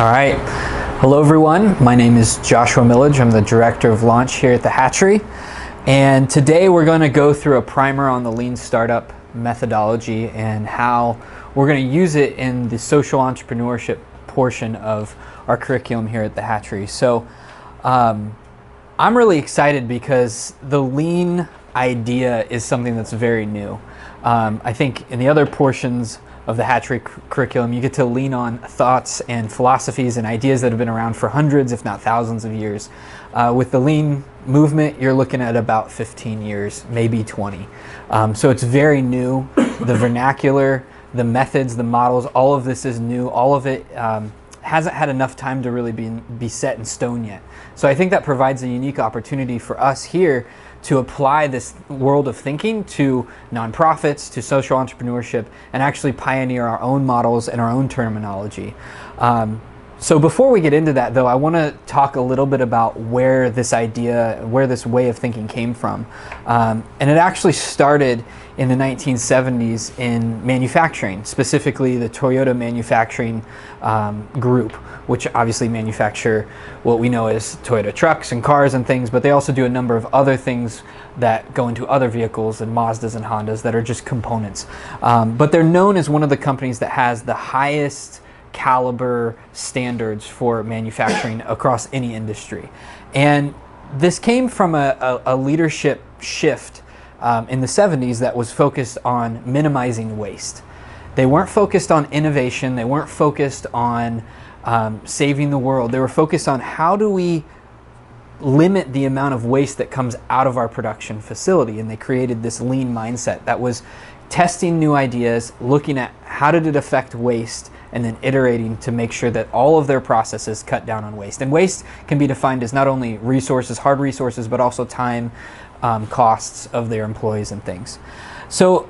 All right. Hello, everyone. My name is Joshua Millage. I'm the Director of Launch here at the Hatchery. And today we're going to go through a primer on the lean startup methodology and how we're going to use it in the social entrepreneurship portion of our curriculum here at the Hatchery. So I'm really excited because the lean idea is something that's very new. I think in the other portions of the Hatchery curriculum, you get to lean on thoughts and philosophies and ideas that have been around for hundreds, if not thousands of years. With the lean movement, you're looking at about 15 years, maybe 20. So it's very new. The vernacular, the methods, the models, all of this is new. All of it hasn't had enough time to really be set in stone yet. So I think that provides a unique opportunity for us here to apply this world of thinking to nonprofits, to social entrepreneurship, and actually pioneer our own models and our own terminology. So before we get into that, though, I want to talk a little bit about where this idea, where this way of thinking came from. And it actually started in the 1970s in manufacturing, specifically the Toyota manufacturing group, which obviously manufacture what we know as Toyota trucks and cars and things, but they also do a number of other things that go into other vehicles and Mazdas and Hondas that are just components. But they're known as one of the companies that has the highest caliber standards for manufacturing across any industry. And this came from a leadership shift in the 70s that was focused on minimizing waste. They weren't focused on innovation, they weren't focused on saving the world. They were focused on how do we limit the amount of waste that comes out of our production facility. And they created this lean mindset that was testing new ideas, looking at how did it affect waste, and then iterating to make sure that all of their processes cut down on waste. And waste can be defined as not only resources, hard resources, but also time, costs of their employees and things. So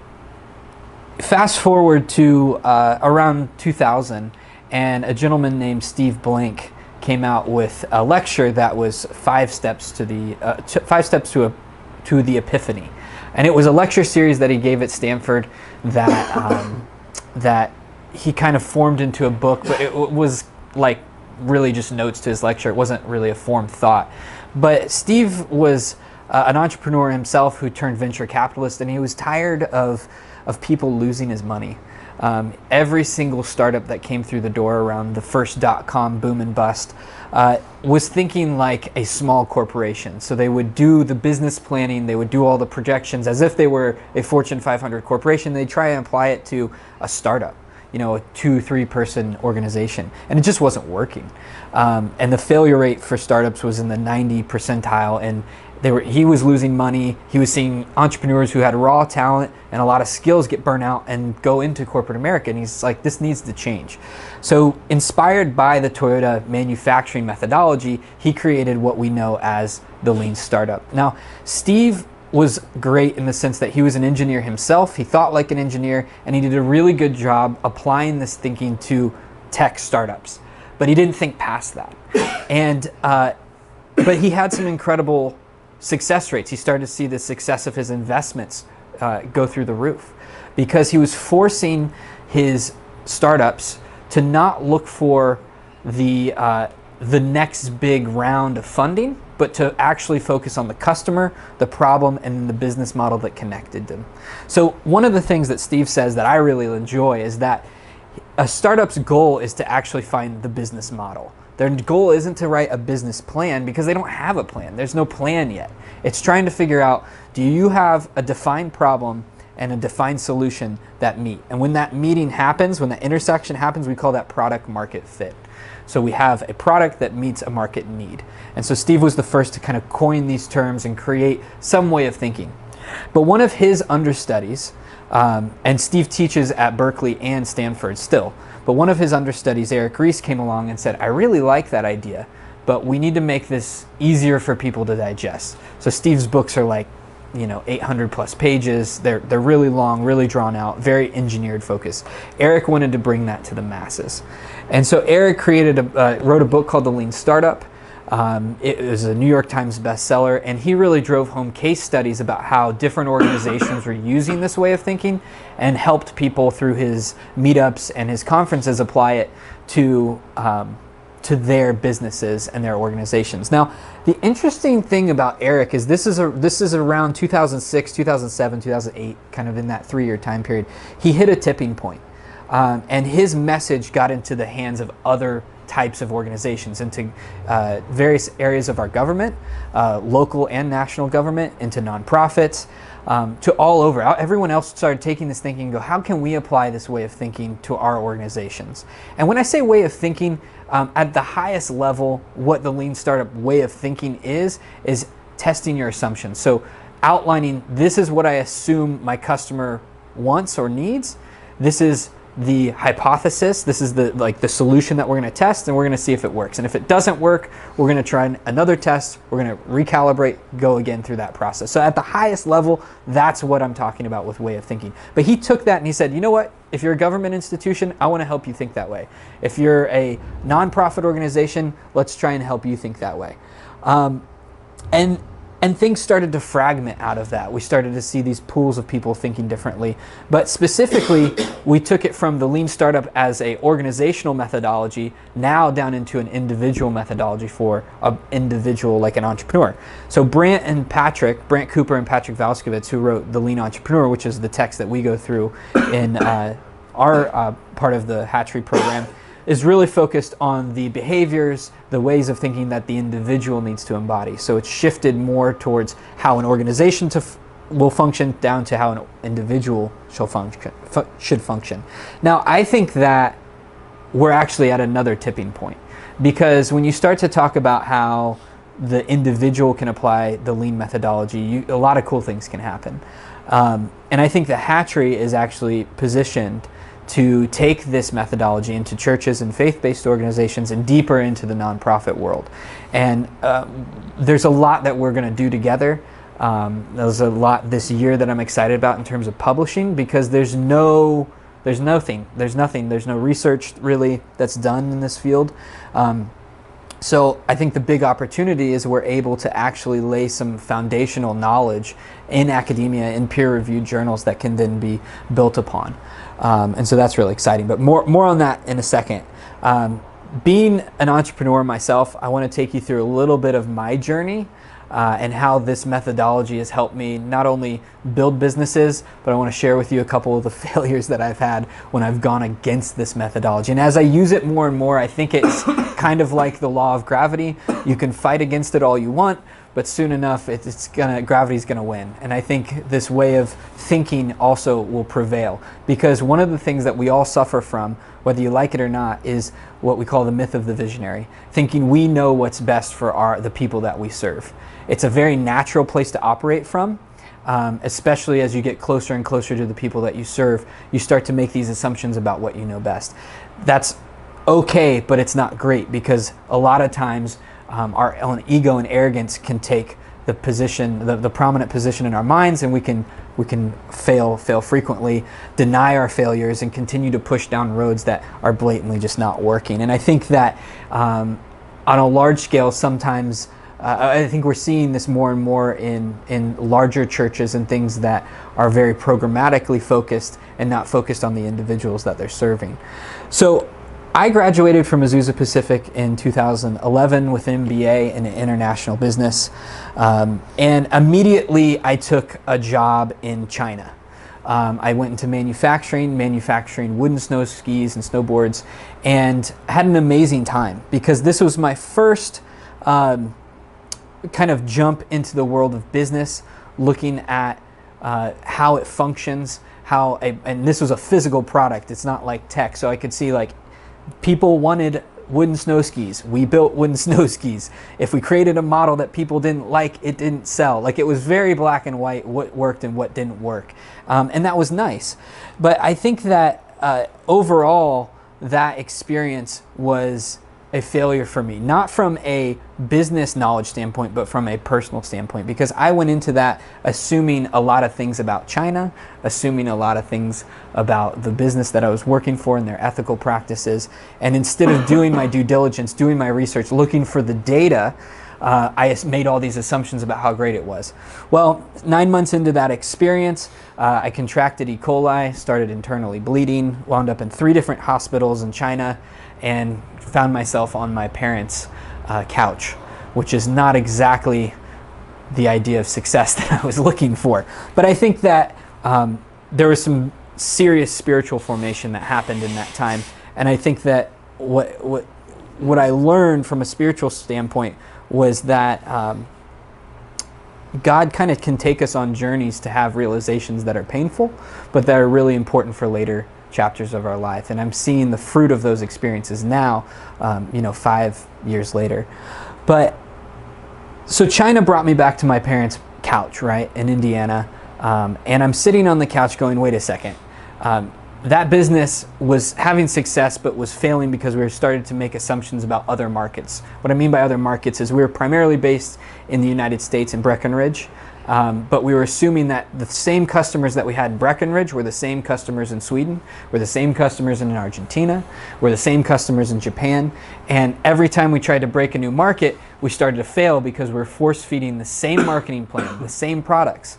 fast forward to around 2000, and a gentleman named Steve Blank came out with a lecture that was 5 steps to the epiphany. And it was a lecture series that he gave at Stanford that that he kind of formed into a book, but it was like really just notes to his lecture. It wasn't really a formed thought. But Steve was an entrepreneur himself who turned venture capitalist, and he was tired of people losing his money. Every single startup that came through the door around the first .com boom and bust was thinking like a small corporation. So they would do the business planning, they would do all the projections as if they were a Fortune 500 corporation. They'd try and apply it to a startup, you know, a 2-3 person organization, and it just wasn't working. And the failure rate for startups was in the 90 percentile, and he was losing money. He was seeing entrepreneurs who had raw talent and a lot of skills get burnt out and go into corporate America, and he's like, this needs to change. So inspired by the Toyota manufacturing methodology, he created what we know as the lean startup. Now, Steve was great in the sense that he was an engineer himself. He thought like an engineer, and he did a really good job applying this thinking to tech startups. But he didn't think past that. And but he had some incredible success rates. He started to see the success of his investments go through the roof because he was forcing his startups to not look for the next big round of funding, but to actually focus on the customer, the problem, and the business model that connected them. So one of the things that Steve says that I really enjoy is that a startup's goal is to actually find the business model. Their goal isn't to write a business plan because they don't have a plan. There's no plan yet. It's trying to figure out, do you have a defined problem and a defined solution that meet? And when that meeting happens, when that intersection happens, we call that product market fit. So we have a product that meets a market need. And so Steve was the first to kind of coin these terms and create some way of thinking. But one of his understudies, and Steve teaches at Berkeley and Stanford still, but one of his understudies, Eric Ries, came along and said, I really like that idea, but we need to make this easier for people to digest. So Steve's books are like, 800 plus pages. They're really long, really drawn out, very engineered focus. Eric wanted to bring that to the masses. And so Eric wrote a book called The Lean Startup. It was a New York Times bestseller, and he really drove home case studies about how different organizations were using this way of thinking and helped people through his meetups and his conferences apply it to to their businesses and their organizations. Now, the interesting thing about Eric is this is around 2006, 2007, 2008, kind of in that 3-year time period. He hit a tipping point, and his message got into the hands of other types of organizations, into various areas of our government, local and national government, into nonprofits, to all over. Everyone else started taking this thinking and go, how can we apply this way of thinking to our organizations? And when I say way of thinking, at the highest level, what the Lean Startup way of thinking is testing your assumptions. So outlining, this is what I assume my customer wants or needs. This is the hypothesis. This is the solution that we're going to test, and we're going to see if it works. And if it doesn't work, we're going to try another test. We're going to recalibrate, go again through that process. So at the highest level, that's what I'm talking about with way of thinking. But he took that and he said, you know what? If you're a government institution, I want to help you think that way. If you're a nonprofit organization, let's try and help you think that way. And things started to fragment out of that. We started to see these pools of people thinking differently. But specifically, we took it from the Lean Startup as a organizational methodology now down into an individual methodology for an individual like an entrepreneur. So Brant Cooper and Patrick Valskovitz, who wrote The Lean Entrepreneur, which is the text that we go through in our part of the Hatchery program, is really focused on the behaviors, the ways of thinking that the individual needs to embody. So it's shifted more towards how an organization will function down to how an individual should function. Now, I think that we're actually at another tipping point, because when you start to talk about how the individual can apply the Lean methodology, a lot of cool things can happen. And I think the Hatchery is actually positioned to take this methodology into churches and faith-based organizations and deeper into the nonprofit world. And there's a lot that we're going to do together. There's a lot this year that I'm excited about in terms of publishing, because there's no research really that's done in this field. So I think the big opportunity is we're able to actually lay some foundational knowledge in academia, in peer-reviewed journals that can then be built upon. And so that's really exciting. But more on that in a second. Being an entrepreneur myself, I want to take you through a little bit of my journey and how this methodology has helped me not only build businesses, but I want to share with you a couple of the failures that I've had when I've gone against this methodology. And as I use it more and more, I think it's kind of like the law of gravity. You can fight against it all you want, but soon enough, gravity's gonna win. And I think this way of thinking also will prevail, because one of the things that we all suffer from, whether you like it or not, is what we call the myth of the visionary, thinking we know what's best for the people that we serve. It's a very natural place to operate from, especially as you get closer and closer to the people that you serve. You start to make these assumptions about what you know best. That's okay, but it's not great, because a lot of times our own ego and arrogance can take the position, the prominent position in our minds, and we can fail frequently, deny our failures, and continue to push down roads that are blatantly just not working. And I think that on a large scale, sometimes I think we're seeing this more and more in larger churches and things that are very programmatically focused and not focused on the individuals that they're serving. So I graduated from Azusa Pacific in 2011 with an MBA in international business, and immediately I took a job in China. I went into manufacturing wooden snow skis and snowboards, and had an amazing time, because this was my first kind of jump into the world of business, looking at how it functions, and this was a physical product. It's not like tech, so I could see like people wanted wooden snow skis. We built wooden snow skis. If we created a model that people didn't like, it didn't sell. Like, it was very black and white, what worked and what didn't work. And that was nice. But I think that overall, that experience was a failure for me, not from a business knowledge standpoint, but from a personal standpoint, because I went into that assuming a lot of things about China, assuming a lot of things about the business that I was working for and their ethical practices. And instead of doing my due diligence, doing my research, looking for the data, I made all these assumptions about how great it was. Well, 9 months into that experience, I contracted E. coli, started internally bleeding, wound up in 3 different hospitals in China, and found myself on my parents' couch, which is not exactly the idea of success that I was looking for. But I think that there was some serious spiritual formation that happened in that time, and I think that what I learned from a spiritual standpoint was that God kind of can take us on journeys to have realizations that are painful, but that are really important for later chapters of our life. And I'm seeing the fruit of those experiences now, 5 years later. But so China brought me back to my parents' couch, right, in Indiana, and I'm sitting on the couch going, wait a second. That business was having success but was failing because we were starting to make assumptions about other markets. What I mean by other markets is we were primarily based in the United States in Breckenridge, but we were assuming that the same customers that we had in Breckenridge were the same customers in Sweden, were the same customers in Argentina, were the same customers in Japan, and every time we tried to break a new market, we started to fail because we were force-feeding the same marketing plan, the same products.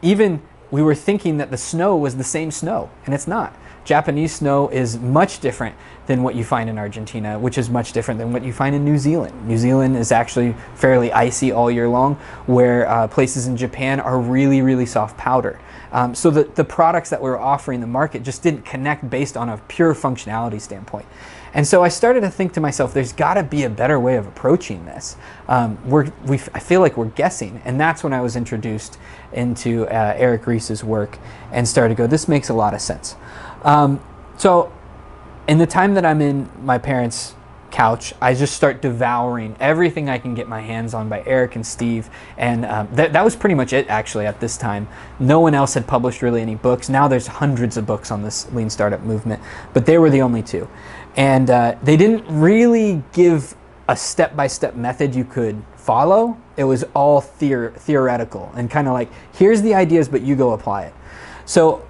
Even we were thinking that the snow was the same snow, and it's not. Japanese snow is much different than what you find in Argentina, which is much different than what you find in New Zealand. New Zealand is actually fairly icy all year long, where places in Japan are really, really soft powder. So the products that we were offering the market just didn't connect based on a pure functionality standpoint. And so I started to think to myself, there's got to be a better way of approaching this. I feel like we're guessing, and that's when I was introduced into Eric Ries's work and started to go, this makes a lot of sense. So in the time that I'm in my parents' couch, I just start devouring everything I can get my hands on by Eric and Steve, and that was pretty much it actually at this time. No one else had published really any books. Now there's hundreds of books on this lean startup movement, but they were the only 2. And they didn't really give a step-by-step method you could follow. It was all theoretical and kind of like, here's the ideas, but you go apply it. So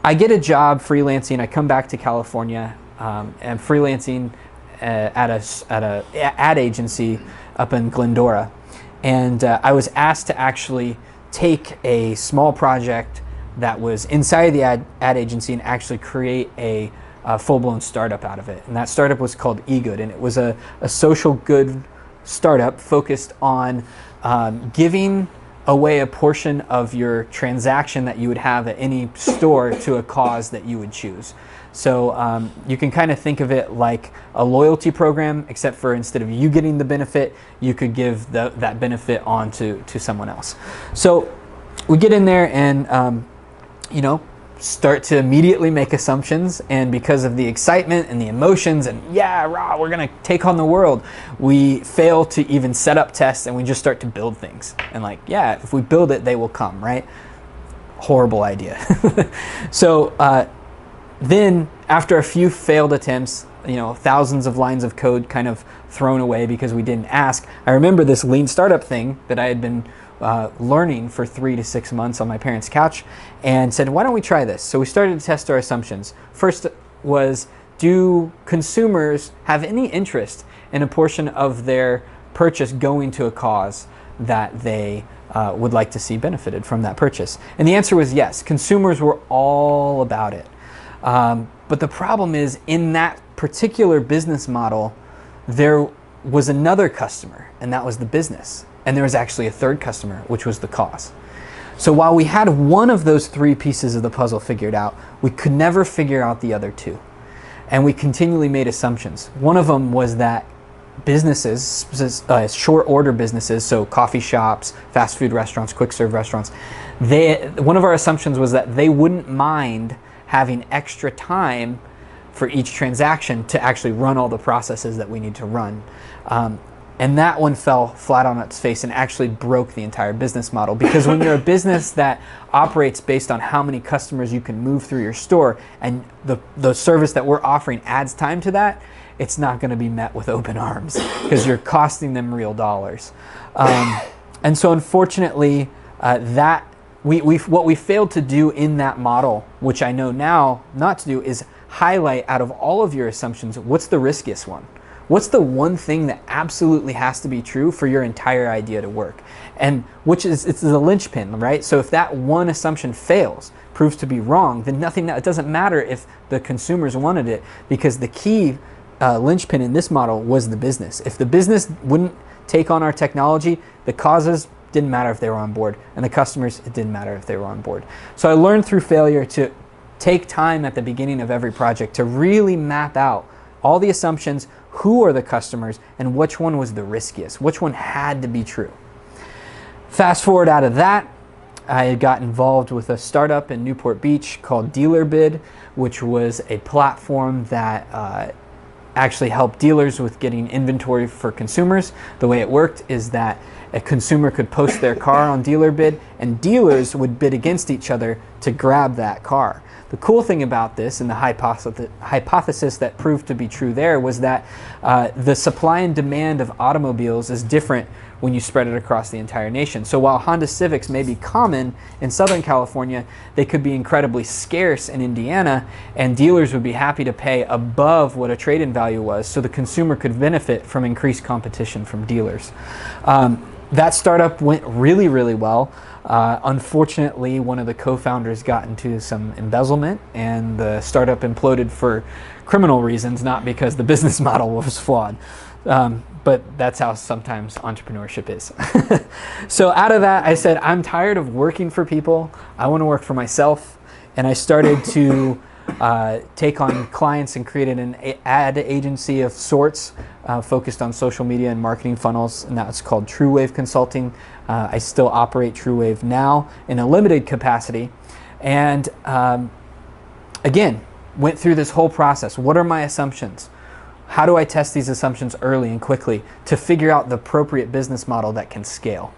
I get a job freelancing. I come back to California and freelancing at a ad agency up in Glendora. And I was asked to actually take a small project that was inside the ad agency and actually create a full-blown startup out of it. And that startup was called eGood, and it was a social good startup focused on giving away a portion of your transaction that you would have at any store to a cause that you would choose. So you can kind of think of it like a loyalty program, except for instead of you getting the benefit, you could give that benefit on to someone else. So we get in there and start to immediately make assumptions, and because of the excitement and the emotions and we're gonna take on the world, we fail to even set up tests, and we just start to build things and if we build it, they will come, right? Horrible idea. So then after a few failed attempts, thousands of lines of code kind of thrown away because we didn't ask, I remember this lean startup thing that I had been learning for 3 to 6 months on my parents' couch, and said, why don't we try this? So we started to test our assumptions. First was, do consumers have any interest in a portion of their purchase going to a cause that they would like to see benefited from that purchase? And the answer was yes. Consumers were all about it. But the problem is, in that particular business model, there was another customer, and that was the business. And there was actually a third customer, which was the cause. So while we had one of those 3 pieces of the puzzle figured out, we could never figure out the other 2. And we continually made assumptions. One of them was that businesses, short order businesses, so coffee shops, fast food restaurants, quick serve restaurants, one of our assumptions was that they wouldn't mind having extra time for each transaction to actually run all the processes that we need to run. And that one fell flat on its face and actually broke the entire business model. Because when you're a business that operates based on how many customers you can move through your store, and the service that we're offering adds time to that, it's not going to be met with open arms because you're costing them real dollars. And so unfortunately, what we failed to do in that model, which I know now not to do, is highlight out of all of your assumptions, what's the riskiest one? What's the one thing that absolutely has to be true for your entire idea to work? And it's the linchpin, right? So if that one assumption fails, proves to be wrong, then it doesn't matter if the consumers wanted it, because the key linchpin in this model was the business. If the business wouldn't take on our technology, the causes didn't matter if they were on board, and the customers, it didn't matter if they were on board. So I learned through failure to take time at the beginning of every project to really map out all the assumptions, who are the customers, and which one was the riskiest, which one had to be true. Fast forward out of that, I got involved with a startup in Newport Beach called DealerBid, which was a platform that actually helped dealers with getting inventory for consumers. The way it worked is that a consumer could post their car on DealerBid, and dealers would bid against each other to grab that car. The cool thing about this, and the hypothesis that proved to be true there, was that the supply and demand of automobiles is different when you spread it across the entire nation. So while Honda Civics may be common in Southern California, they could be incredibly scarce in Indiana, and dealers would be happy to pay above what a trade-in value was, so the consumer could benefit from increased competition from dealers. That startup went really, really well. Unfortunately, one of the co-founders got into some embezzlement, and the startup imploded for criminal reasons, not because the business model was flawed. But that's how sometimes entrepreneurship is. So out of that, I said, I'm tired of working for people. I want to work for myself. And I started to take on clients and created an ad agency of sorts, focused on social media and marketing funnels, and that's called True Wave Consulting. I still operate True Wave now in a limited capacity. And again, went through this whole process. What are my assumptions? How do I test these assumptions early and quickly to figure out the appropriate business model that can scale?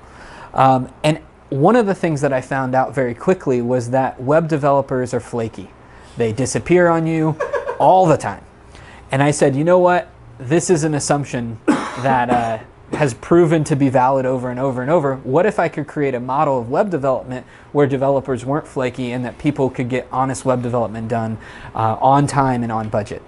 And one of the things that I found out very quickly was that web developers are flaky. They disappear on you all the time. And I said, you know what? This is an assumption that has proven to be valid over and over and over. What if I could create a model of web development where developers weren't flaky and that people could get honest web development done on time and on budget?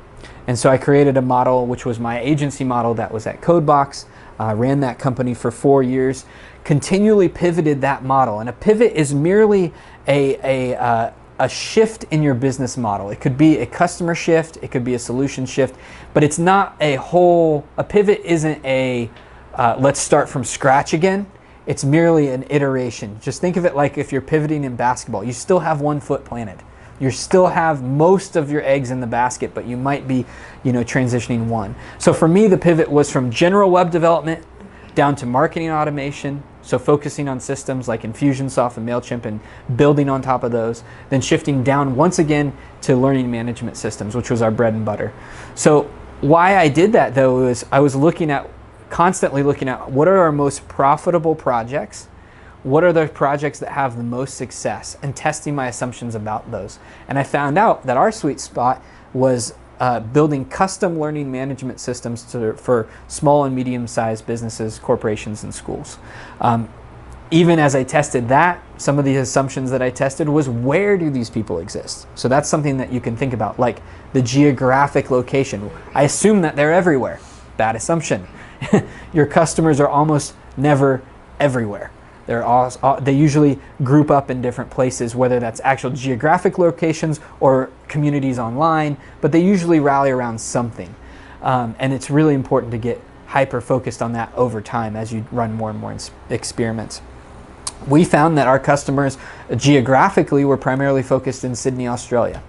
And so I created a model, which was my agency model that was at CodeBox, ran that company for 4 years, continually pivoted that model. And a pivot is merely a shift in your business model. It could be a customer shift, it could be a solution shift, but it's not a pivot isn't let's start from scratch again. It's merely an iteration. Just think of it like if you're pivoting in basketball. You still have one foot planted. You still have most of your eggs in the basket, but you might be, transitioning one. So for me, the pivot was from general web development down to marketing automation, so focusing on systems like Infusionsoft and MailChimp and building on top of those, then shifting down once again to learning management systems, which was our bread and butter. So why I did that, though, is I was constantly looking at what are our most profitable projects, what are the projects that have the most success, and testing my assumptions about those. And I found out that our sweet spot was building custom learning management systems for small and medium-sized businesses, corporations, and schools. Even as I tested that, some of the assumptions that I tested was, where do these people exist? So that's something that you can think about, like the geographic location. I assume that they're everywhere. Bad assumption. Your customers are almost never everywhere. They usually group up in different places, whether that's actual geographic locations or communities online, but they usually rally around something. And it's really important to get hyper-focused on that over time as you run more and more experiments. We found that our customers geographically were primarily focused in Sydney, Australia.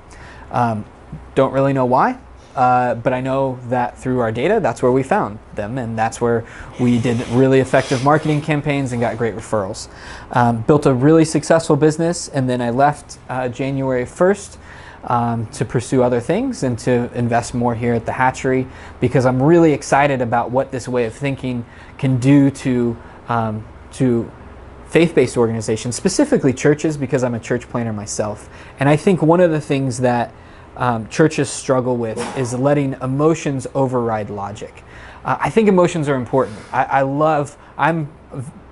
Don't really know why. But I know that through our data, that's where we found them, and that's where we did really effective marketing campaigns and got great referrals. Built a really successful business, and then I left January 1st to pursue other things and to invest more here at the Hatchery, because I'm really excited about what this way of thinking can do to faith-based organizations, specifically churches, because I'm a church planner myself. And I think one of the things that churches struggle with is letting emotions override logic. I think emotions are important. I'm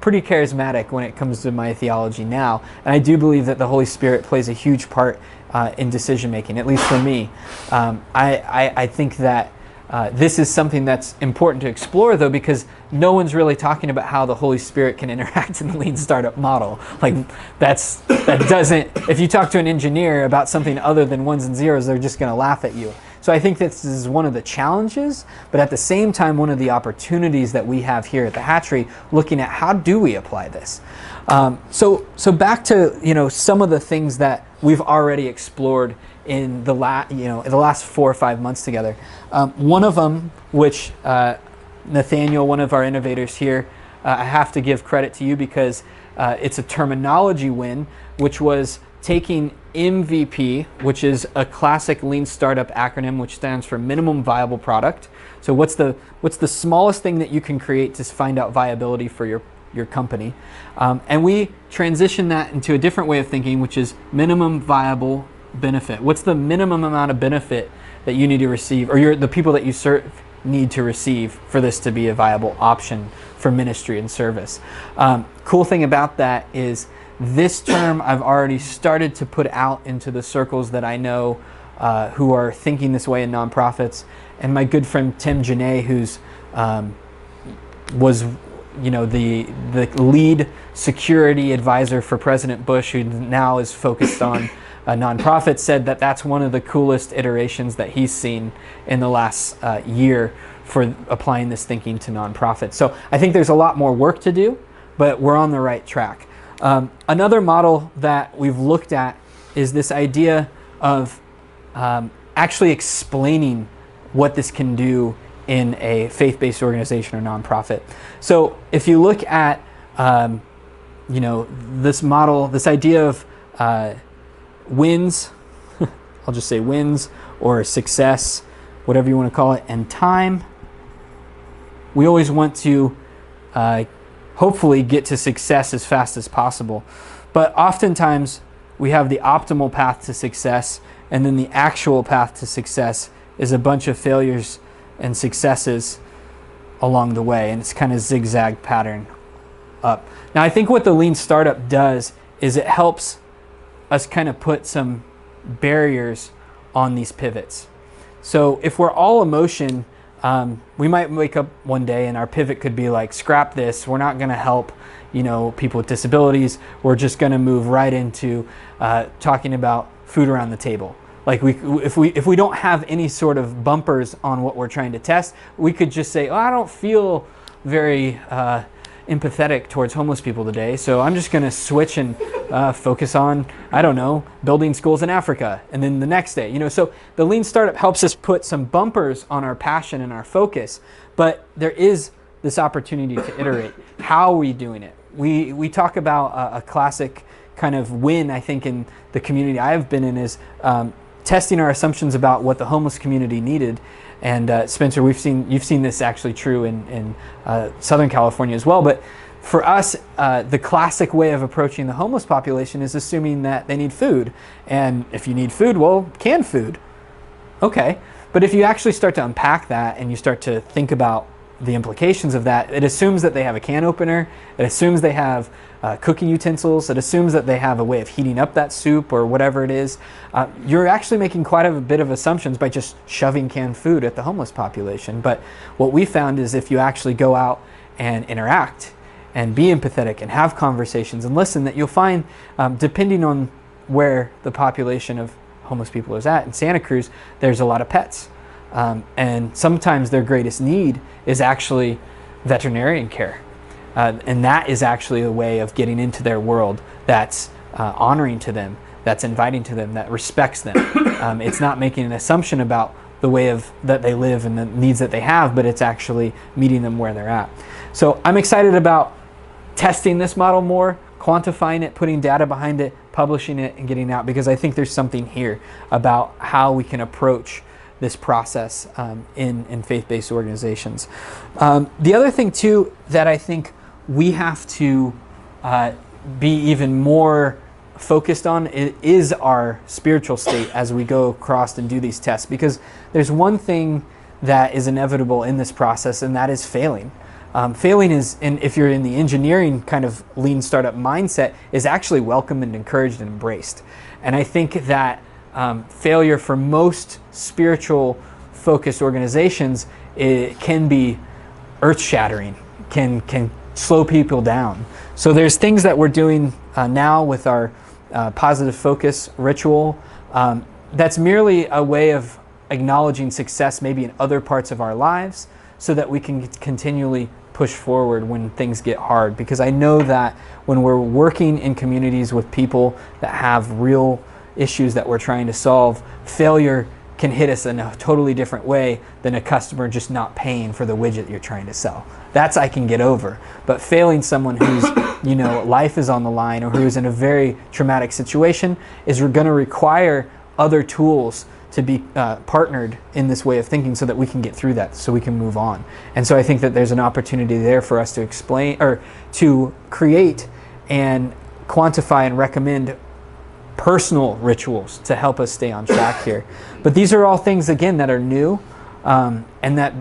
pretty charismatic when it comes to my theology now, and I do believe that the Holy Spirit plays a huge part in decision making, at least for me. I think that This is something that's important to explore, though, because no one's really talking about how the Holy Spirit can interact in the lean startup model. Like that doesn't. If you talk to an engineer about something other than ones and zeros, they're just going to laugh at you. So I think this is one of the challenges, but at the same time, one of the opportunities that we have here at the hatchery, looking at how do we apply this. So back to some of the things that we've already explored in the last 4 or 5 months together. One of them, which Nathaniel, one of our innovators here, I have to give credit to you because it's a terminology win, which was taking MVP, which is a classic lean startup acronym, which stands for minimum viable product. So what's the smallest thing that you can create to find out viability for your company? And we transition that into a different way of thinking, which is minimum viable benefit. What's the minimum amount of benefit that you need to receive, or the people that you serve need to receive for this to be a viable option for ministry and service? Cool thing about that is this term I've already started to put out into the circles that I know who are thinking this way in nonprofits. And my good friend Tim Janae, who's was the lead security advisor for President Bush, who now is focused on nonprofits, said that that's one of the coolest iterations that he's seen in the last year for applying this thinking to nonprofits. So I think there's a lot more work to do, but we're on the right track. Another model that we've looked at is this idea of actually explaining what this can do in a faith-based organization or nonprofit. So if you look at this model, this idea of wins, I'll just say wins or success, whatever you want to call it, and time, we always want to hopefully get to success as fast as possible. But oftentimes we have the optimal path to success, and then the actual path to success is a bunch of failures and successes along the way, and it's kind of zigzag pattern up. Now I think what the lean startup does is it helps us kind of put some barriers on these pivots. So if we're all emotion, we might wake up one day and our pivot could be like, scrap this, we're not going to help people with disabilities, we're just going to move right into talking about food around the table. Like if we don't have any sort of bumpers on what we're trying to test, we could just say, oh, I don't feel very empathetic towards homeless people today, so I'm just going to switch and focus on, I don't know, building schools in Africa. And then the next day, so the lean startup helps us put some bumpers on our passion and our focus, but there is this opportunity to iterate. How are we doing it? We talk about a classic kind of win, I think, in the community I've been in is testing our assumptions about what the homeless community needed. And Spencer, you've seen this actually true in Southern California as well. But for us, the classic way of approaching the homeless population is assuming that they need food. And if you need food, well, canned food. Okay. But if you actually start to unpack that and you start to think about the implications of that, it assumes that they have a can opener, it assumes they have cooking utensils, it assumes that they have a way of heating up that soup or whatever it is. You're actually making quite a bit of assumptions by just shoving canned food at the homeless population. But what we found is if you actually go out and interact and be empathetic and have conversations and listen, that you'll find, depending on where the population of homeless people is at, in Santa Cruz, there's a lot of pets. And sometimes their greatest need is actually veterinarian care. And that is actually a way of getting into their world that's honoring to them, that's inviting to them, that respects them. It's not making an assumption about the way that they live and the needs that they have, but it's actually meeting them where they're at. So I'm excited about testing this model more, quantifying it, putting data behind it, publishing it, and getting out, because I think there's something here about how we can approach this process in faith-based organizations. The other thing too that I think we have to be even more focused on is our spiritual state as we go across and do these tests, because there's one thing that is inevitable in this process, and that is failing. Failing is, if you're in the engineering kind of lean startup mindset, is actually welcomed and encouraged and embraced. And I think that failure for most spiritual focused organizations, it can be earth-shattering, can slow people down. So there's things that we're doing now with our positive focus ritual. That's merely a way of acknowledging success maybe in other parts of our lives so that we can continually push forward when things get hard. Because I know that when we're working in communities with people that have real issues that we're trying to solve, failure can hit us in a totally different way than a customer just not paying for the widget you're trying to sell. That's I can get over. But failing someone whose life is on the line or who is in a very traumatic situation is going to require other tools to be partnered in this way of thinking so that we can get through that, so we can move on. And so I think that there's an opportunity there for us to explain or to create and quantify and recommend personal rituals to help us stay on track here. But these are all things, again, that are new, and that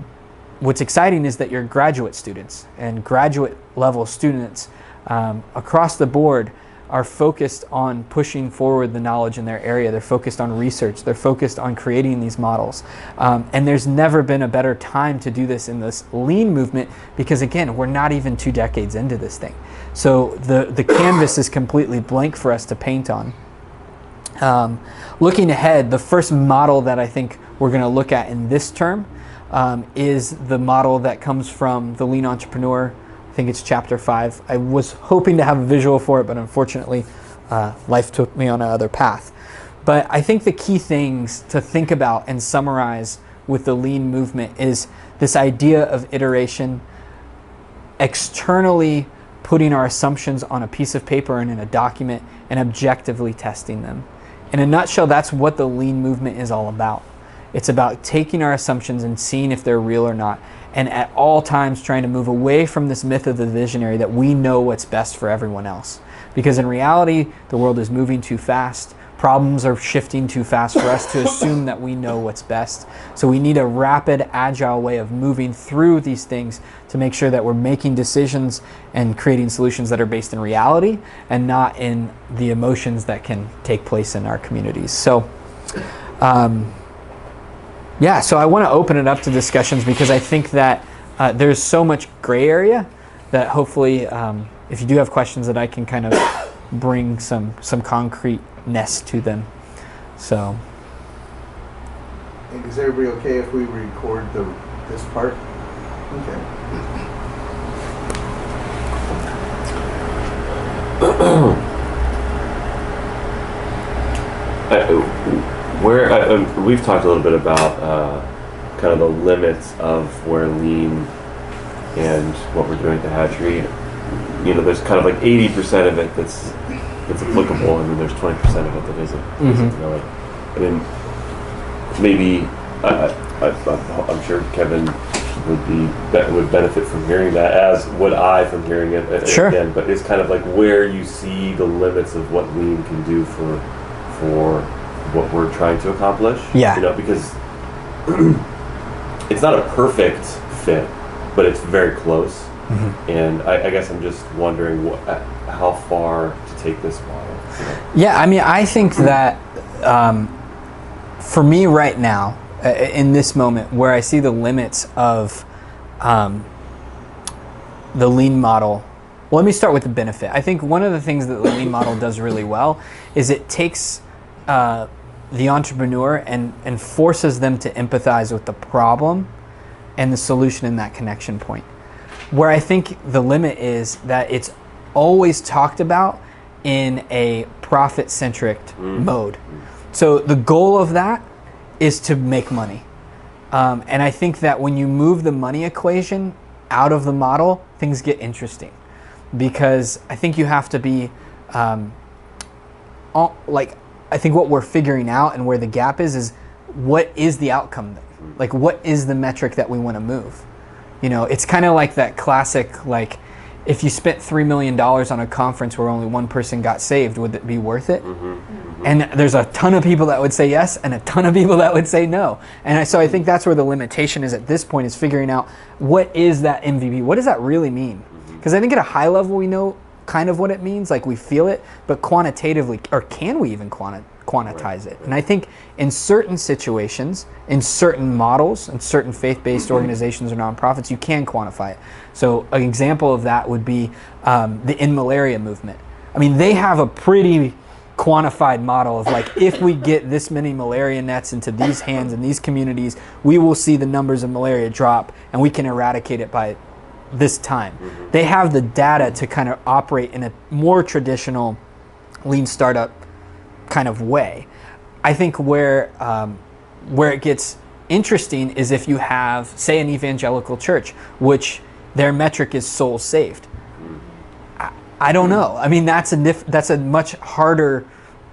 what's exciting is that you're graduate students, and graduate level students across the board are focused on pushing forward the knowledge in their area. They're focused on research. They're focused on creating these models. And there's never been a better time to do this in this lean movement because, again, we're not even 2 decades into this thing. So the canvas is completely blank for us to paint on. Looking ahead, the first model that I think we're going to look at in this term is the model that comes from the Lean Entrepreneur. I think it's chapter 5. I was hoping to have a visual for it, but unfortunately life took me on another path. But I think the key things to think about and summarize with the lean movement is this idea of iteration, externally putting our assumptions on a piece of paper and in a document and objectively testing them. In a nutshell, that's what the lean movement is all about. It's about taking our assumptions and seeing if they're real or not, and at all times trying to move away from this myth of the visionary that we know what's best for everyone else. Because in reality, the world is moving too fast. Problems are shifting too fast for us to assume that we know what's best. So we need a rapid, agile way of moving through these things to make sure that we're making decisions and creating solutions that are based in reality and not in the emotions that can take place in our communities. So, yeah, so I want to open it up to discussions because I think that there's so much gray area that hopefully if you do have questions that I can kind of bring some concreteness to them. So. Is everybody okay if we record this part? Okay. We've talked a little bit about kind of the limits of where lean and what we're doing at the hatchery. There's kind of like 80% of it that's applicable, and then there's 20% of it that isn't really. I mean, maybe I'm sure Kevin would benefit from hearing that, as would I from hearing it sure. Again. But it's kind of like where you see the limits of what lean can do for what we're trying to accomplish. Yeah. Because it's not a perfect fit, but it's very close. Mm-hmm. And I guess I'm just wondering how far to take this model. Yeah, I mean, I think that for me right now, in this moment, where I see the limits of the lean model, well, let me start with the benefit. I think one of the things that the lean model does really well is it takes the entrepreneur and forces them to empathize with the problem and the solution in that connection point. Where I think the limit is that it's always talked about in a profit-centric mode. So the goal of that is to make money. And I think that when you move the money equation out of the model, things get interesting. Because I think you have to be, I think what we're figuring out and where the gap is what is the outcome? Like, what is the metric that we want to move? It's kind of like that classic, if you spent $3 million on a conference where only one person got saved, would it be worth it? Mm-hmm. Mm-hmm. And there's a ton of people that would say yes and a ton of people that would say no. And so I think that's where the limitation is at this point, is figuring out what is that MVP? What does that really mean? Because I think at a high level we know kind of what it means, like we feel it, but quantitatively, or can we even quantize it. And I think in certain situations, in certain models, in certain faith-based organizations or nonprofits, you can quantify it. So an example of that would be the In Malaria movement. I mean, they have a pretty quantified model of like, if we get this many malaria nets into these hands in these communities, we will see the numbers of malaria drop and we can eradicate it by this time. They have the data to kind of operate in a more traditional lean startup kind of way. I think where it gets interesting is if you have, say, an evangelical church, which their metric is souls saved. I don't know. I mean, that's a much harder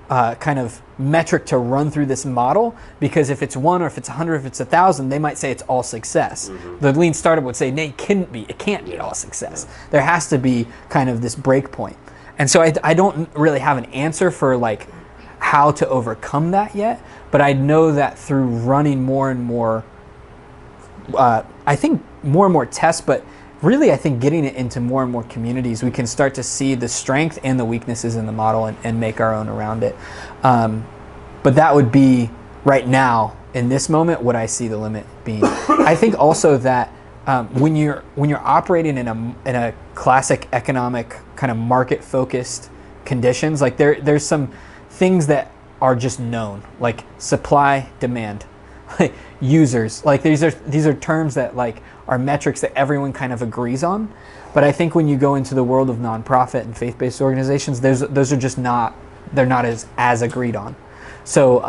kind of metric to run through this model, because if it's 1 or if it's 100, if it's 1,000, they might say it's all success. The lean startup would say, "Nay, it can't be all success. There has to be kind of this break point." And so I don't really have an answer for like how to overcome that yet, but I know that through running more and more, I think more and more tests, but really, I think getting it into more and more communities, we can start to see the strength and the weaknesses in the model and make our own around it. But that would be, right now, in this moment, what I see the limit being. I think also that when you're operating in a classic economic kind of market-focused conditions, like there's some things that are just known, like supply, demand, like users. Like these are terms that like are metrics that everyone kind of agrees on. But I think when you go into the world of nonprofit and faith-based organizations, those are just not, they're not as agreed on. So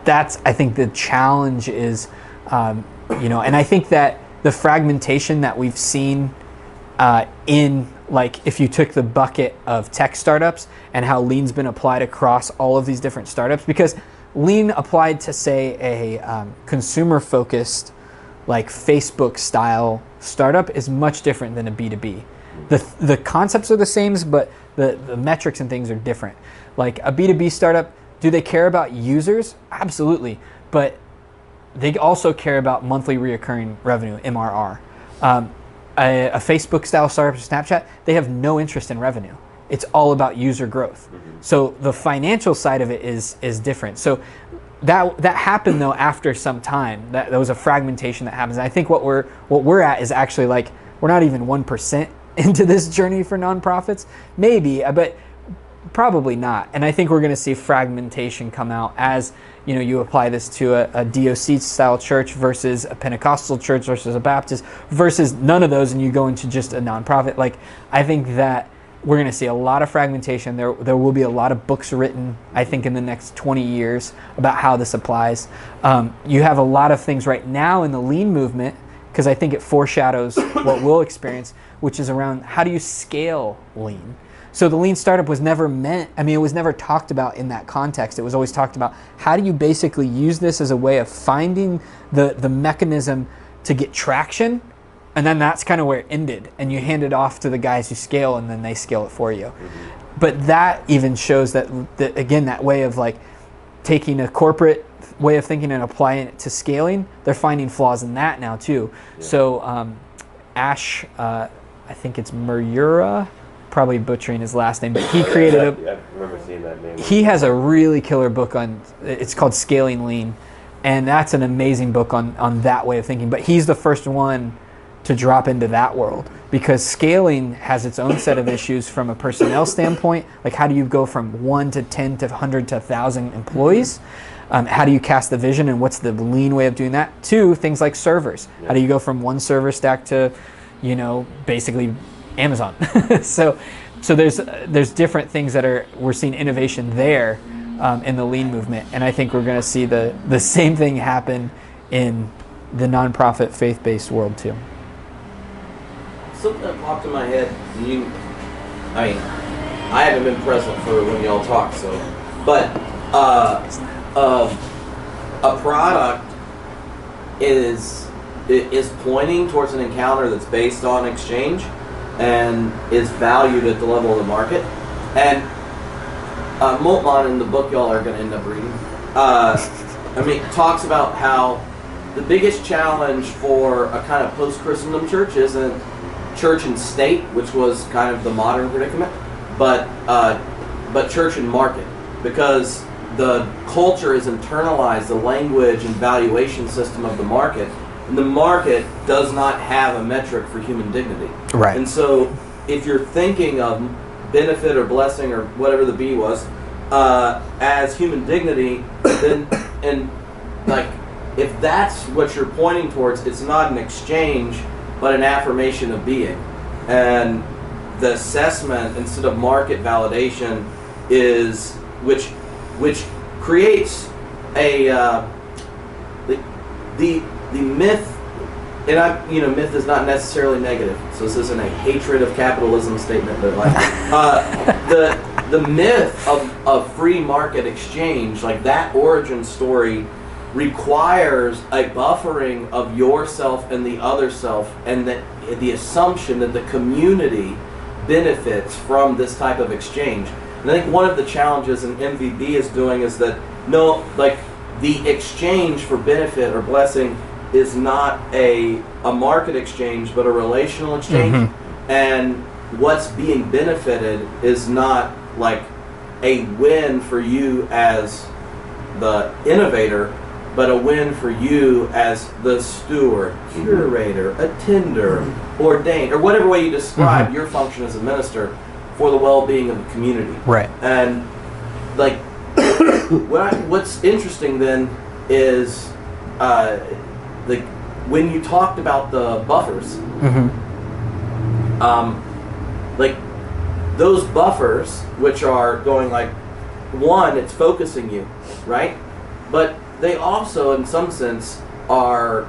that's I think the challenge is, and I think that the fragmentation that we've seen in, like, if you took the bucket of tech startups and how lean's been applied across all of these different startups, because lean applied to, say, a consumer-focused, like Facebook-style startup is much different than a B2B. The concepts are the same, but the metrics and things are different. Like a B2B startup, do they care about users? Absolutely. But they also care about monthly reoccurring revenue, MRR. A Facebook-style startup, Snapchat, they have no interest in revenue. It's all about user growth. So the financial side of it is different. So that happened though after some time. That was a fragmentation that happens. And I think what we're at is actually like, we're not even 1% into this journey for nonprofits. Maybe, but probably not. And I think we're going to see fragmentation come out as you apply this to a DOC style church versus a Pentecostal church versus a Baptist versus none of those, and you go into just a nonprofit. Like, I think that we're going to see a lot of fragmentation. There will be a lot of books written, I think, in the next 20 years about how this applies. You have a lot of things right now in the lean movement, because I think it foreshadows what we'll experience, which is around how do you scale lean. So the lean startup was never meant, it was never talked about in that context. It was always talked about how do you basically use this as a way of finding the mechanism to get traction. And then that's kind of where it ended. And you hand it off to the guys who scale, and then they scale it for you. But that even shows that again, that way of like taking a corporate way of thinking and applying it to scaling, they're finding flaws in that now too. Yeah. So Ash, I think it's Murura, probably butchering his last name, but he created I remember seeing that name. He has a really killer book it's called Scaling Lean. And that's an amazing book on that way of thinking. But he's the first one to drop into that world, because scaling has its own set of issues from a personnel standpoint. Like, how do you go from 1 to 10 to 100 to 1,000 employees? How do you cast the vision, and what's the lean way of doing that? 2, things like servers. Yeah. How do you go from one server stack to, basically Amazon? so there's different things that we're seeing innovation there in the lean movement, and I think we're going to see the same thing happen in the nonprofit faith-based world too. Something that popped in my head, I haven't been present for when y'all talk, but a product is pointing towards an encounter that's based on exchange and is valued at the level of the market. And Moltmann, in the book y'all are going to end up reading, talks about how the biggest challenge for a kind of post-Christendom church isn't church and state, which was kind of the modern predicament, but but church and market, because the culture has internalized the language and valuation system of the market, and the market does not have a metric for human dignity. Right. And so if you're thinking of benefit or blessing or whatever the B was as human dignity, then, and like, if that's what you're pointing towards, it's not an exchange, but an affirmation of being. And the assessment instead of market validation is which creates a the myth, and myth is not necessarily negative, so this isn't a hatred of capitalism statement, but like the myth of free market exchange, like that origin story, requires a buffering of yourself and the other self, and that the assumption that the community benefits from this type of exchange. And I think one of the challenges in MVB is doing is that the exchange for benefit or blessing is not a market exchange, but a relational exchange. Mm-hmm. And what's being benefited is not like a win for you as the innovator, but a win for you as the steward, curator, attender, ordained, or whatever way you describe your function as a minister for the well-being of the community. Right. And like, what's interesting then is like when you talked about the buffers, like those buffers, which are going like, one, it's focusing you, right? But they also, in some sense, are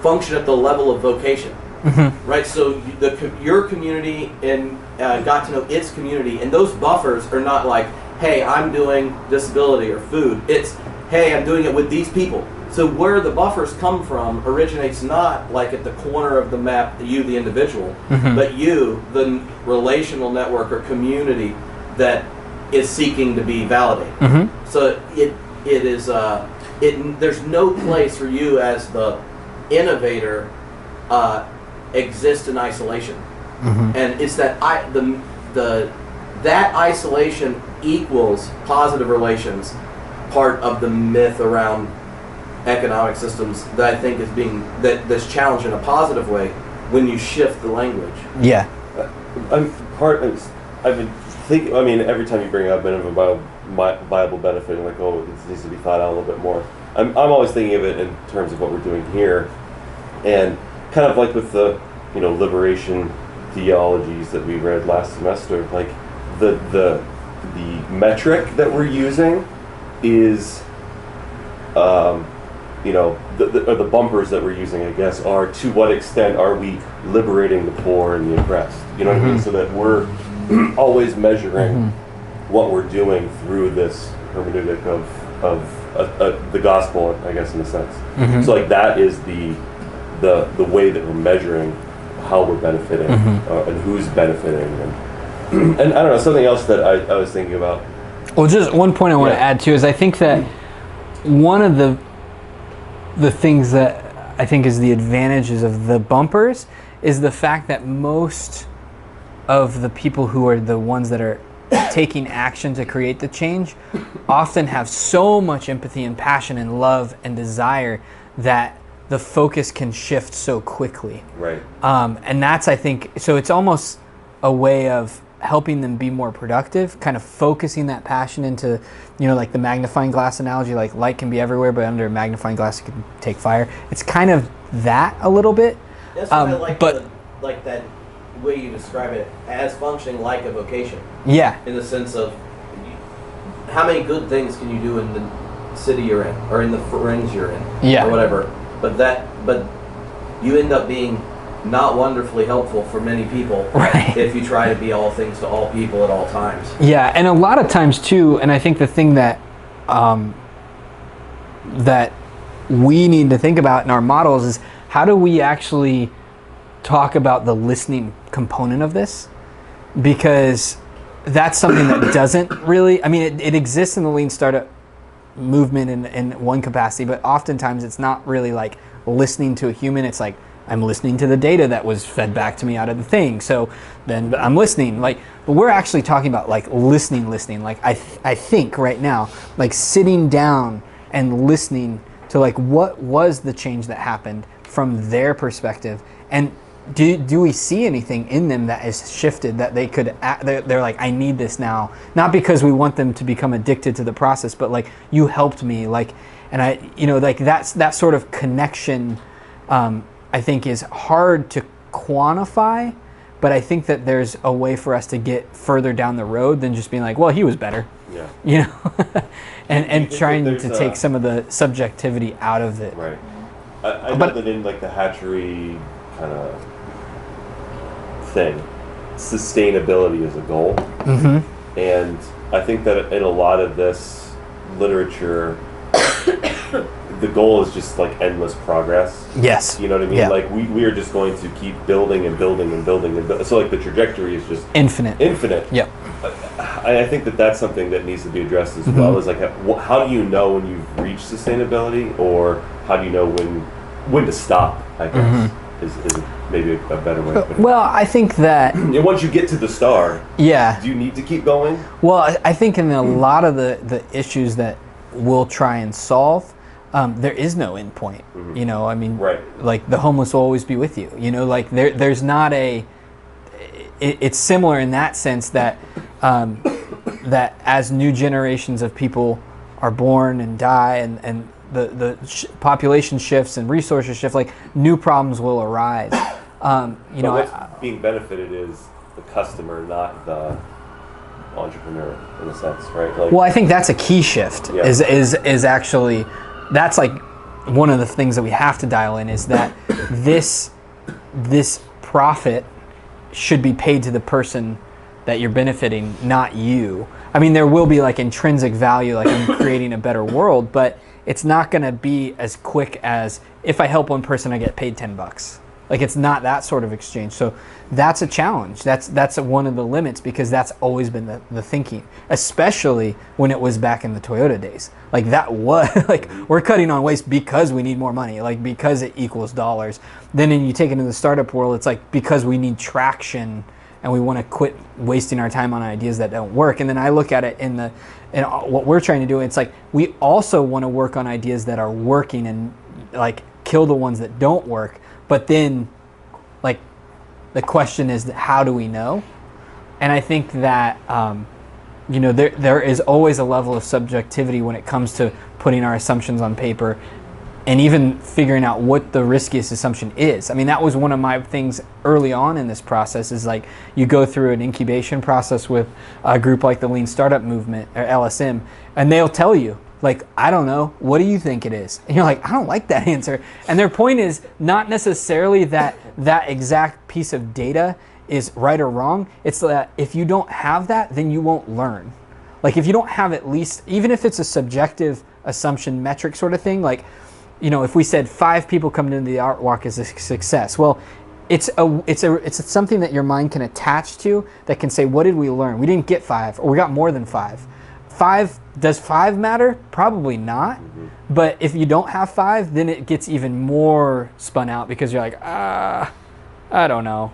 function at the level of vocation, right? So your community and got to know its community, and those buffers are not like, hey, I'm doing disability or food. It's, hey, I'm doing it with these people. So where the buffers come from originates not like at the corner of the map, you, the individual, but you, the relational network or community that is seeking to be validated. So it is there's no place for you as the innovator exist in isolation, and it's that that isolation equals positive relations, part of the myth around economic systems that I think is being that's challenged in a positive way when you shift the language. Yeah, I've been thinking. I mean, every time you bring up minimum viable benefit, like, oh, it needs to be thought out a little bit more. I'm always thinking of it in terms of what we're doing here, and kind of like with the liberation theologies that we read last semester. Like the metric that we're using is the bumpers that we're using, I guess, are to what extent are we liberating the poor and the oppressed? You know what I mean? So that we're always measuring what we're doing through this hermeneutic of the gospel, I guess, in a sense. So like that is the way that we're measuring how we're benefiting and who's benefiting, and I don't know, something else that I was thinking about. Well, just one point I want to add too is I think that one of the things that I think is the advantages of the bumpers is the fact that most of the people who are the ones that are taking action to create the change often have so much empathy and passion and love and desire that the focus can shift so quickly. Right. And that's, I think, so it's almost a way of helping them be more productive, kind of focusing that passion into, like the magnifying glass analogy, like light can be everywhere, but under a magnifying glass it can take fire. It's kind of that a little bit. That's what I like that way you describe it, as functioning like a vocation. Yeah. In the sense of how many good things can you do in the city you're in, or in the fringe you're in, or whatever. But you end up being not wonderfully helpful for many people, right, if you try to be all things to all people at all times. Yeah, and a lot of times too, and I think the thing that that we need to think about in our models is how do we actually talk about the listening component of this, because that's something that doesn't really, I mean, it exists in the lean startup movement in one capacity, but oftentimes it's not really like listening to a human. It's like I'm listening to the data that was fed back to me out of the thing. So then I'm listening. Like, but we're actually talking about like listening. Like I think right now, like sitting down and listening to like what was the change that happened from their perspective, and do we see anything in them that has shifted that they could they're like, I need this now, not because we want them to become addicted to the process, but like, you helped me, like, and I, like that sort of connection, I think is hard to quantify, but I think that there's a way for us to get further down the road than just being like, well, he was better, and trying to take some of the subjectivity out of it. Right. I know that in like the hatchery kind of thing, sustainability is a goal. Mm-hmm. And I think that in a lot of this literature, the goal is just like endless progress. Yes. You know what I mean? Yeah. Like we are just going to keep building and building and building and so like the trajectory is just infinite. Yep. I think that that's something that needs to be addressed as well. Is like how do you know when you've reached sustainability, or how do you know when to stop? I guess is maybe a better way. Well, I think that once you get to the star, do you need to keep going? Well, I think in a lot of the issues that we'll try and solve, there is no end point. I mean, like the homeless will always be with you. Like there's not a. It's similar in that sense that that as new generations of people are born and die, and the population shifts and resources shift, like new problems will arise. What's being benefited is the customer, not the entrepreneur, in a sense, right? Like, well, I think that's a key shift. Yeah. Is actually, that's like one of the things that we have to dial in, is that this profit should be paid to the person that you're benefiting, not you. I mean, there will be like intrinsic value, like in creating a better world, but it's not going to be as quick as if I help one person, I get paid $10. Like, it's not that sort of exchange. So that's a challenge. That's one of the limits, because that's always been the thinking, especially when it was back in the Toyota days. Like, that was like, we're cutting on waste because we need more money, like because it equals dollars. Then when you take it into the startup world, it's like because we need traction and we want to quit wasting our time on ideas that don't work. And then I look at it in what we're trying to do. It's like we also want to work on ideas that are working and like kill the ones that don't work. But then, like, the question is, how do we know? And I think that there is always a level of subjectivity when it comes to putting our assumptions on paper, and even figuring out what the riskiest assumption is. I mean, that was one of my things early on in this process, is like you go through an incubation process with a group like the Lean Startup Movement, or LSM, and they'll tell you, like, I don't know, what do you think it is? And you're like, I don't like that answer. And their point is not necessarily that exact piece of data is right or wrong. It's that if you don't have that, then you won't learn. Like, if you don't have at least, even if it's a subjective assumption metric sort of thing, like, if we said 5 people coming into the art walk is a success, well, it's something that your mind can attach to that can say, what did we learn? We didn't get 5, or we got more than 5. Does 5 matter? Probably not. But if you don't have 5, then it gets even more spun out, because you're like, I don't know,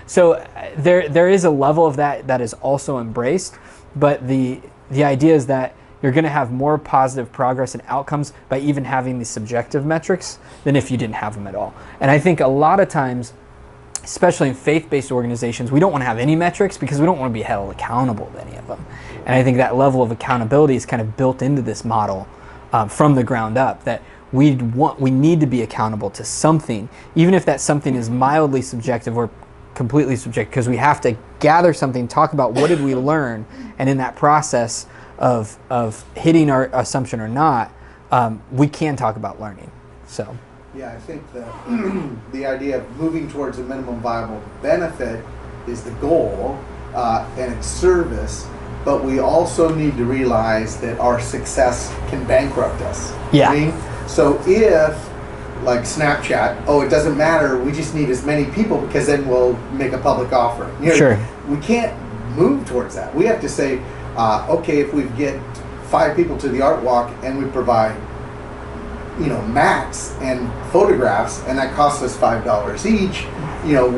So there is a level of that is also embraced, but the idea is that you're going to have more positive progress and outcomes by even having these subjective metrics than if you didn't have them at all. And I think a lot of times, especially in faith-based organizations, we don't want to have any metrics because we don't want to be held accountable to any of them. And I think that level of accountability is kind of built into this model from the ground up, that we need to be accountable to something, even if that something is mildly subjective or completely subjective, because we have to gather something, talk about what did we learn, and in that process of hitting our assumption or not, we can talk about learning. So. Yeah, I think the idea of moving towards a minimum viable benefit is the goal, and its service, but we also need to realize that our success can bankrupt us. Yeah. I mean, so if, like Snapchat, it doesn't matter, we just need as many people because then we'll make a public offer. Sure. We can't move towards that. We have to say, okay, if we get 5 people to the art walk and we provide mats and photographs, and that costs us $5 each.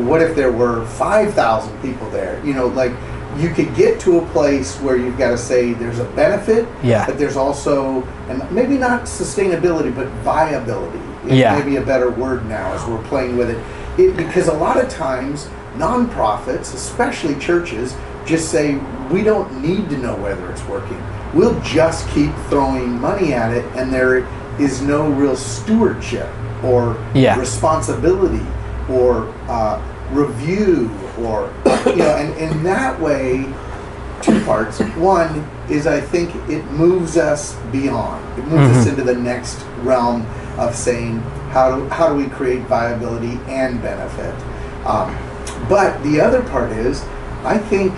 What if there were 5,000 people there? Like, you could get to a place where you've got to say there's a benefit, but there's also, and maybe not sustainability, but viability. Maybe a better word now as we're playing with it. Because a lot of times, nonprofits, especially churches, just say, we don't need to know whether it's working. We'll just keep throwing money at it, and there is no real stewardship or responsibility or review or and in that way, two parts. One is, I think it moves us beyond. It moves us into the next realm of saying, how do we create viability and benefit? But the other part is, I think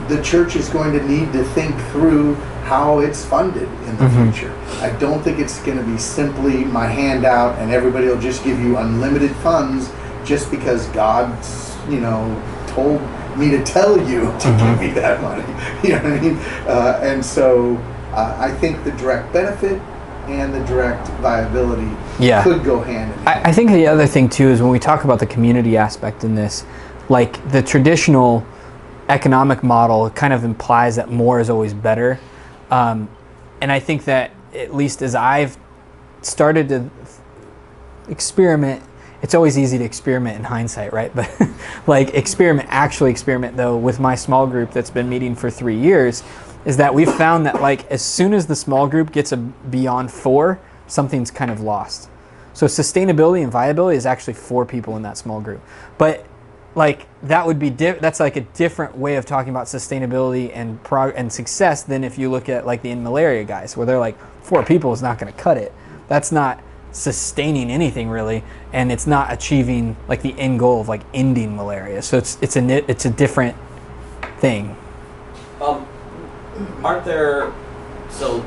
the church is going to need to think through how it's funded in the future. I don't think it's going to be simply my handout and everybody will just give you unlimited funds just because God's, told me to tell you to give me that money. You know what I mean? And so I think the direct benefit and the direct viability could go hand in hand. I think the other thing too is when we talk about the community aspect in this, like the traditional economic model kind of implies that more is always better. And I think that, at least as I've started to experiment, it's always easy to experiment in hindsight, right? But like actually experiment though with my small group that's been meeting for 3 years, is that we've found that like as soon as the small group gets beyond 4, something's kind of lost. So sustainability and viability is actually 4 people in that small group. But like that would be that's like a different way of talking about sustainability and success than if you look at like the in malaria guys, where they're like 4 people is not going to cut it. That's not sustaining anything really, and it's not achieving like the end goal of like ending malaria. So it's a different thing. Aren't there, so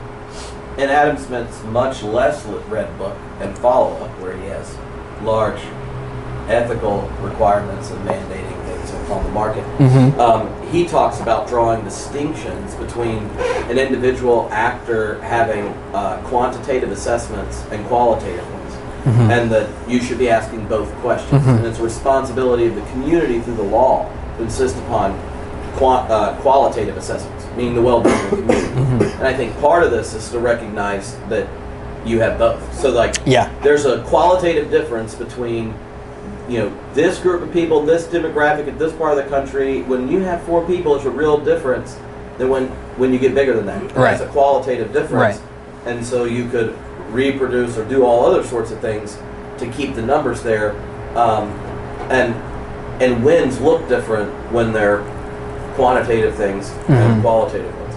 in Adam Smith's much less read book and follow-up, where he has large ethical requirements and mandating things on the market, he talks about drawing distinctions between an individual actor having quantitative assessments and qualitative ones, and that you should be asking both questions. And it's a responsibility of the community through the law to insist upon qualitative assessments, meaning the well-being of the community. And I think part of this is to recognize that you have both. So like, there's a qualitative difference between this group of people, this demographic at this part of the country. When you have 4 people, it's a real difference than when you get bigger than that. It's a qualitative difference. And so you could reproduce or do all other sorts of things to keep the numbers there. And wins look different when they're quantitative things and qualitative ones.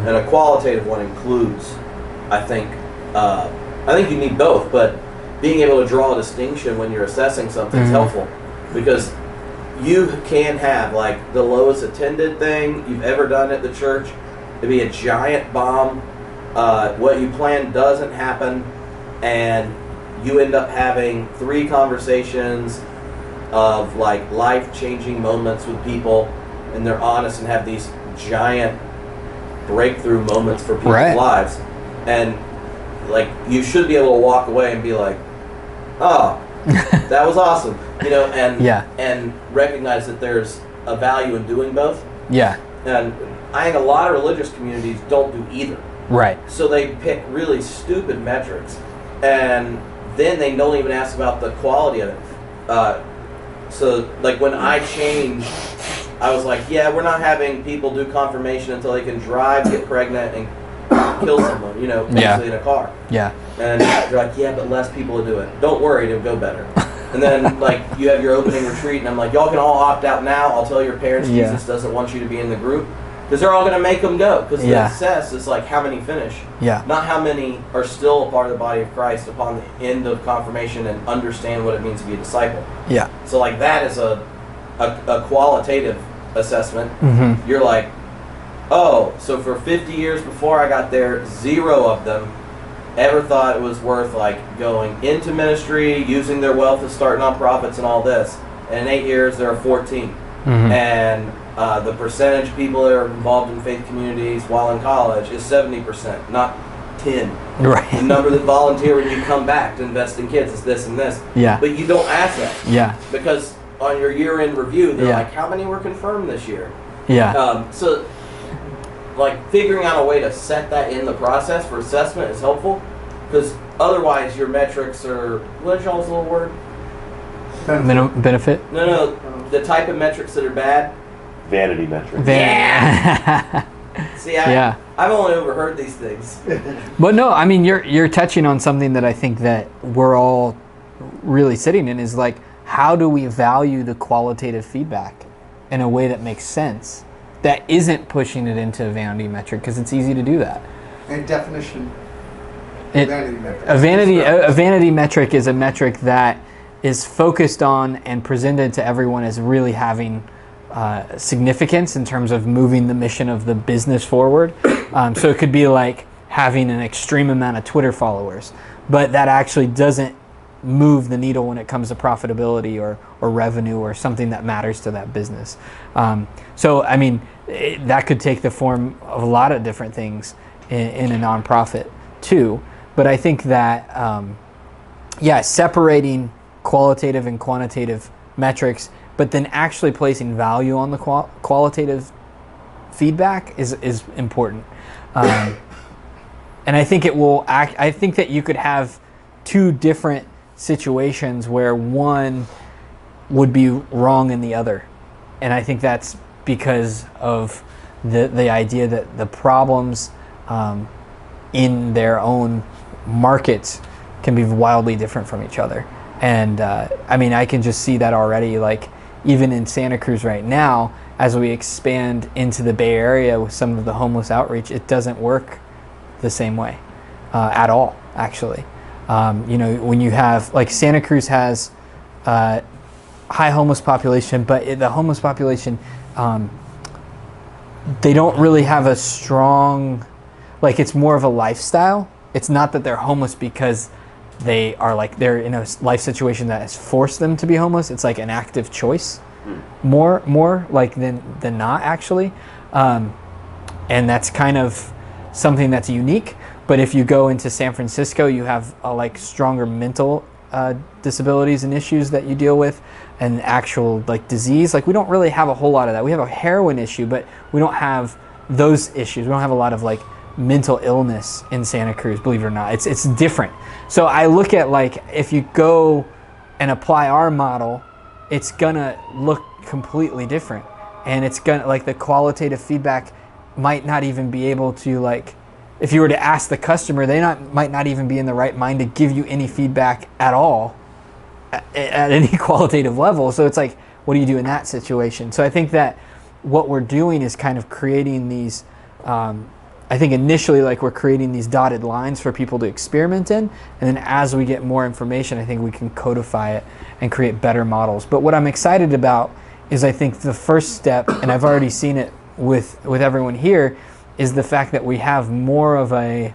And a qualitative one includes, I think you need both, but being able to draw a distinction when you're assessing something is helpful, because you can have like the lowest attended thing you've ever done at the church. It'd be a giant bomb. What you planned doesn't happen, and you end up having 3 conversations of like life-changing moments with people, and they're honest and have these giant breakthrough moments for people's lives. And like, you should be able to walk away and be like, oh, that was awesome, and recognize that there's a value in doing both. And I think a lot of religious communities don't do either. So they pick really stupid metrics, and then they don't even ask about the quality of it. So like when I changed, I was like, we're not having people do confirmation until they can drive, get pregnant, and kill someone, basically in a car. And they're like, but less people will do it. Don't worry, it'll go better. And then like you have your opening retreat, and I'm like, y'all can all opt out now. I'll tell your parents Jesus doesn't want you to be in the group, because they're all going to make them go. Because the success is like how many finish, not how many are still a part of the body of Christ upon the end of confirmation and understand what it means to be a disciple. So like that is a qualitative assessment. You're like, oh, so for 50 years before I got there, 0 of them ever thought it was worth like going into ministry, using their wealth to start nonprofits and all this. And in 8 years, there are 14. And the percentage of people that are involved in faith communities while in college is 70%, not 10. Right. The number that volunteer when you come back to invest in kids is this and this. Yeah. But you don't ask that. Yeah. Because on your year-end review, they're Yeah. like, how many were confirmed this year? Yeah. So, like, figuring out a way to set that in the process for assessment is helpful, because otherwise your metrics are, what is y'all's little word? Benefit? No, the type of metrics that are bad. Vanity metrics. Yeah. See, I've only overheard these things. But no, I mean, you're touching on something that I think that we're all really sitting in, is like, how do we value the qualitative feedback in a way that makes sense, that isn't pushing it into a vanity metric, because it's easy to do that. And definition. Vanity metric. A vanity metric is a metric that is focused on and presented to everyone as really having significance in terms of moving the mission of the business forward. So it could be like having an extreme amount of Twitter followers, but that actually doesn't move the needle when it comes to profitability or revenue or something that matters to that business. So, I mean, that could take the form of a lot of different things in a nonprofit too. But I think that, separating qualitative and quantitative metrics, but then actually placing value on the qualitative feedback is important. And I think it will I think that you could have two different situations where one would be wrong in the other. And I think that's because of the idea that the problems in their own markets can be wildly different from each other. And I mean, I can just see that already, like even in Santa Cruz right now, as we expand into the Bay Area with some of the homeless outreach, it doesn't work the same way at all, actually. When you have, like, Santa Cruz has high homeless population, but the homeless population, they don't really have a strong, like, it's more of a lifestyle. It's not that they're homeless because they're in a life situation that has forced them to be homeless. It's like an active choice, more like than not, actually. And that's kind of something that's unique. But if you go into San Francisco, you have like stronger mental disabilities and issues that you deal with, and actual like disease. Like, we don't really have a whole lot of that. We have a heroin issue, but we don't have those issues. We don't have a lot of like mental illness in Santa Cruz, believe it or not. It's different. So I look at, like, if you go and apply our model, it's gonna look completely different, and it's gonna, like, the qualitative feedback might not even be able to, like, if you were to ask the customer, they might not even be in the right mind to give you any feedback at all at any qualitative level. So it's like, what do you do in that situation? So I think that what we're doing is kind of creating these, I think initially, like, we're creating these dotted lines for people to experiment in, and then as we get more information, I think we can codify it and create better models. But what I'm excited about is, I think the first step, and I've already seen it with everyone here, is the fact that we have more of a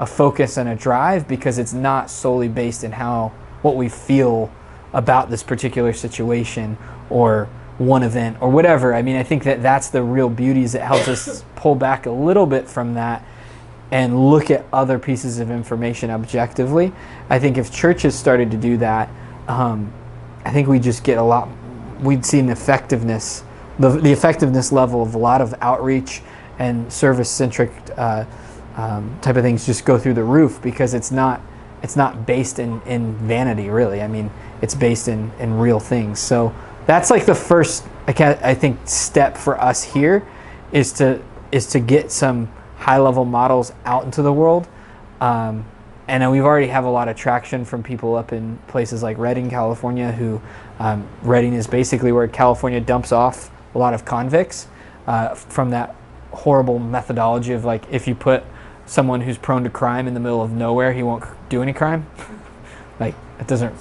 focus and a drive, because it's not solely based in what we feel about this particular situation or one event or whatever. I mean, I think that that's the real beauty, is it helps us pull back a little bit from that and look at other pieces of information objectively. I think if churches started to do that, I think we just get we'd see an effectiveness, the effectiveness level of a lot of outreach and service-centric type of things just go through the roof, because it's not based in vanity, really. I mean, it's based in real things. So that's like the first, I think, step for us here, is to get some high-level models out into the world. And we've already have a lot of traction from people up in places like Redding, California, who Redding is basically where California dumps off a lot of convicts from that horrible methodology of, like, if you put someone who's prone to crime in the middle of nowhere, he won't do any crime. Like, it doesn't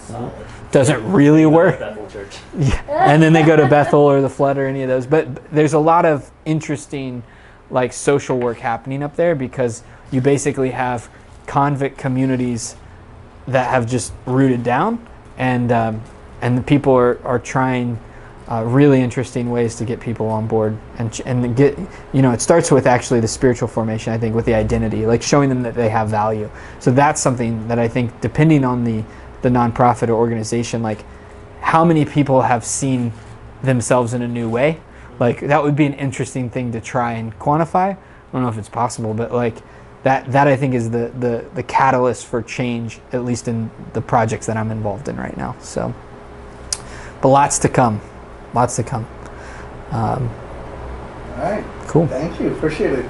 really work. Bethel Church. Yeah. And then they go to Bethel or the Flood or any of those. But there's a lot of interesting, like, social work happening up there, because you basically have convict communities that have just rooted down, and the people are trying really interesting ways to get people on board and get, it starts with actually the spiritual formation, I think, with the identity, like showing them that they have value. So that's something that I think, depending on the nonprofit or organization, like how many people have seen themselves in a new way. Like that would be an interesting thing to try and quantify. I don't know if it's possible, but like that I think is the catalyst for change, at least in the projects that I'm involved in right now. So, but lots to come. All right. Cool. Thank you. Appreciate it.